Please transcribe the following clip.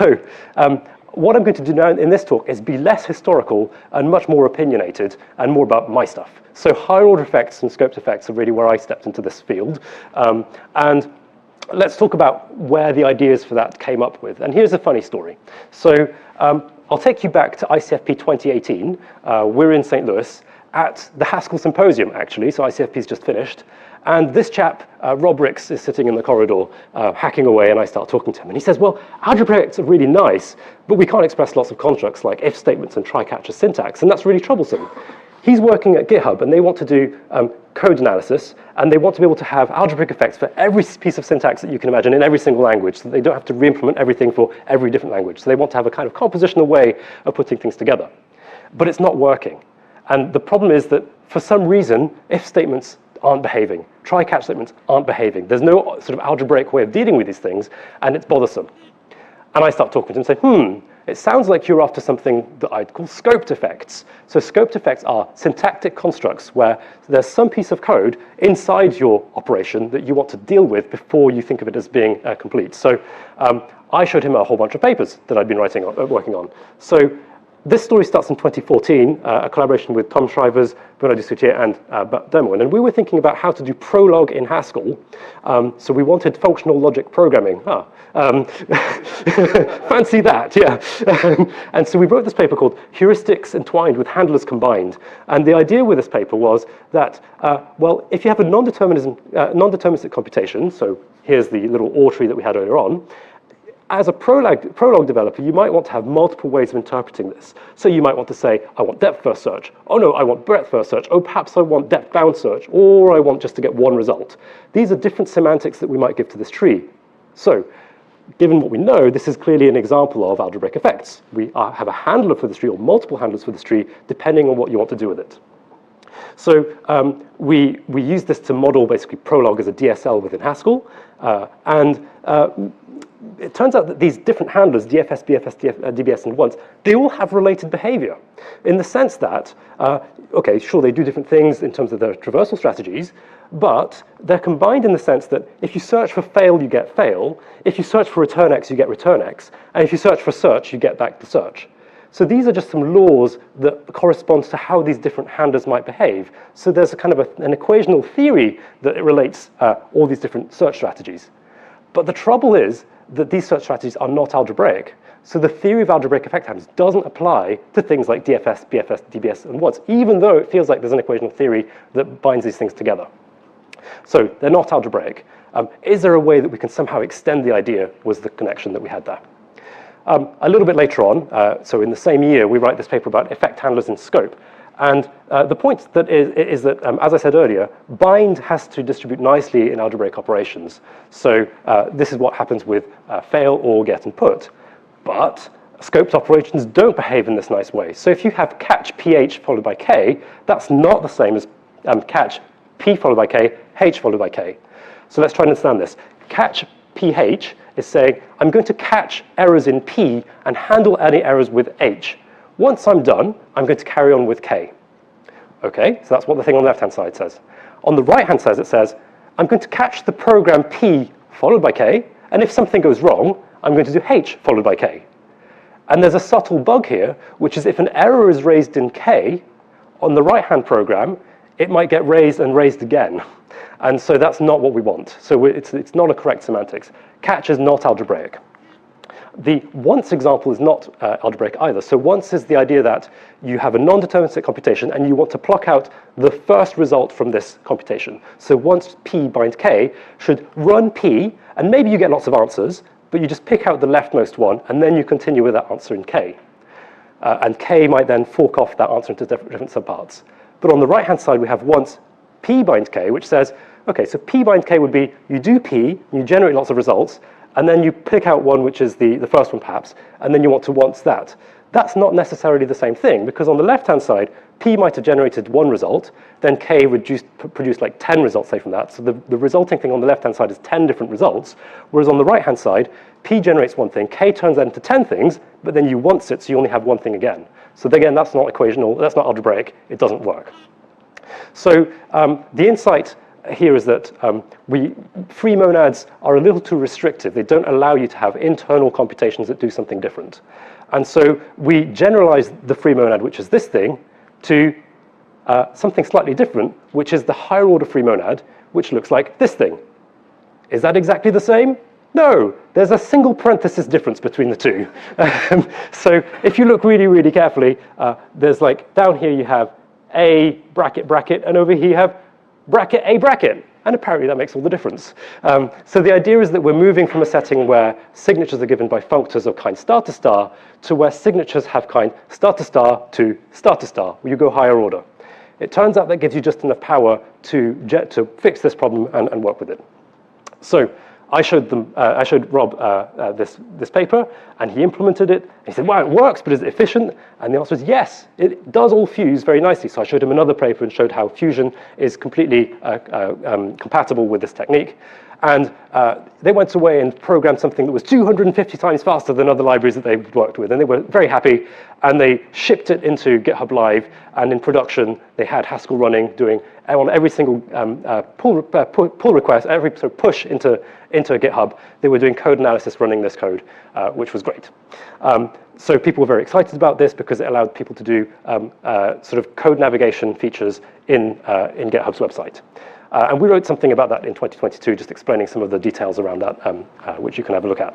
So what I'm going to do now in this talk is be less historical and much more opinionated and more about my stuff. So higher order effects and scoped effects are really where I stepped into this field. And let's talk about where the ideas for that came up with. And here's a funny story. So I'll take you back to ICFP 2018. We're in St. Louis at the Haskell Symposium, actually. So ICFP's just finished. And this chap, Rob Ricks, is sitting in the corridor hacking away, and I start talking to him. And he says, well, algebraics are really nice, but we can't express lots of constructs like if statements and try-catcher syntax, and that's really troublesome. He's working at Github, and they want to do code analysis, and they want to be able to have algebraic effects for every piece of syntax that you can imagine in every single language, so that they don't have to re-implement everything for every different language. So they want to have a kind of compositional way of putting things together. But it's not working. And the problem is that, for some reason, if statements aren't behaving, try-catch statements aren't behaving. There's no sort of algebraic way of dealing with these things, and it's bothersome. And I start talking to him and say, it sounds like you're after something that I'd call scoped effects. So scoped effects are syntactic constructs where there's some piece of code inside your operation that you want to deal with before you think of it as being complete. So I showed him a whole bunch of papers that I'd been working on. So this story starts in 2014, a collaboration with Tom Shrivers, Bruno Dussutier, and Dermoin. And we were thinking about how to do Prolog in Haskell. So we wanted functional logic programming. Fancy that, yeah. And so we wrote this paper called Heuristics Entwined with Handlers Combined. And the idea with this paper was that, well, if you have a non-deterministic computation, so here's the little OR tree that we had earlier on, as a Prolog developer, you might want to have multiple ways of interpreting this. So you might want to say, I want depth first search. Oh no, I want breadth first search. Oh, perhaps I want depth bound search. Or I want just to get one result. These are different semantics that we might give to this tree. So given what we know, this is clearly an example of algebraic effects. We have a handler for this tree or multiple handlers for this tree, depending on what you want to do with it. So we use this to model basically Prolog as a DSL within Haskell. It turns out that these different handlers, DFS, BFS, DBS, and once, they all have related behavior in the sense that, okay, sure, they do different things in terms of their traversal strategies, but they're combined in the sense that if you search for fail, you get fail. If you search for return X, you get return X. And if you search for search, you get back to search. So these are just some laws that correspond to how these different handlers might behave. So there's a kind of an equational theory that it relates all these different search strategies. But the trouble is that these search strategies are not algebraic. So the theory of algebraic effect handlers doesn't apply to things like DFS, BFS, DBS, and once, even though it feels like there's an equational theory that binds these things together. So they're not algebraic. Is there a way that we can somehow extend the idea was the connection that we had there. A little bit later on, so in the same year, we write this paper about effect handlers in scope. And the point that is that, as I said earlier, bind has to distribute nicely in algebraic operations. So this is what happens with fail, or, get, and put. But scoped operations don't behave in this nice way. So if you have catch ph followed by k, that's not the same as catch p followed by k, h followed by k. So let's try and understand this. Catch ph is saying, I'm going to catch errors in p and handle any errors with h. Once I'm done, I'm going to carry on with k. Okay, so that's what the thing on the left-hand side says. On the right-hand side, it says, I'm going to catch the program p followed by k, and if something goes wrong, I'm going to do h followed by k. And there's a subtle bug here, which is if an error is raised in k, on the right-hand program, it might get raised and raised again. And so that's not what we want. So it's not a correct semantics. Catch is not algebraic. The once example is not algebraic either. So once is the idea that you have a non-deterministic computation and you want to pluck out the first result from this computation. So once p bind k should run p, and maybe you get lots of answers, but you just pick out the leftmost one, and then you continue with that answer in k. And k might then fork off that answer into different subparts. But on the right-hand side, we have once p bind k, which says, okay, so p bind k would be you do p, you generate lots of results, and then you pick out one which is the first one perhaps, and then you want to once that. That's not necessarily the same thing, because on the left-hand side, p might have generated one result, then k produced like 10 results, say, from that. So the resulting thing on the left-hand side is 10 different results, whereas on the right-hand side, p generates one thing, k turns that into 10 things, but then you once it, so you only have one thing again. So again, that's not equational, that's not algebraic, it doesn't work. So the insight here is that free monads are a little too restrictive. They don't allow you to have internal computations that do something different. And so we generalize the free monad, which is this thing, to something slightly different, which is the higher order free monad, which looks like this thing. Is that exactly the same? No, there's a single parenthesis difference between the two. So if you look really, really carefully, there's like, down here you have a bracket, bracket, and over here you have bracket, a bracket. And apparently that makes all the difference. So the idea is that we're moving from a setting where signatures are given by functors of kind star to star to where signatures have kind star to star to star to star, where you go higher order. It turns out that gives you just enough power to fix this problem and work with it. So I showed Rob this paper, and he implemented it. He said, "Wow, it works, but is it efficient?" And the answer is yes. It does all fuse very nicely. So I showed him another paper and showed how fusion is completely compatible with this technique. And they went away and programmed something that was 250 times faster than other libraries that they've worked with. And they were very happy. And they shipped it into GitHub Live. And in production, they had Haskell running, doing on every single pull request, every sort of push into GitHub. They were doing code analysis running this code, which was great. So people were very excited about this because it allowed people to do sort of code navigation features in GitHub's website. And we wrote something about that in 2022, just explaining some of the details around that, which you can have a look at.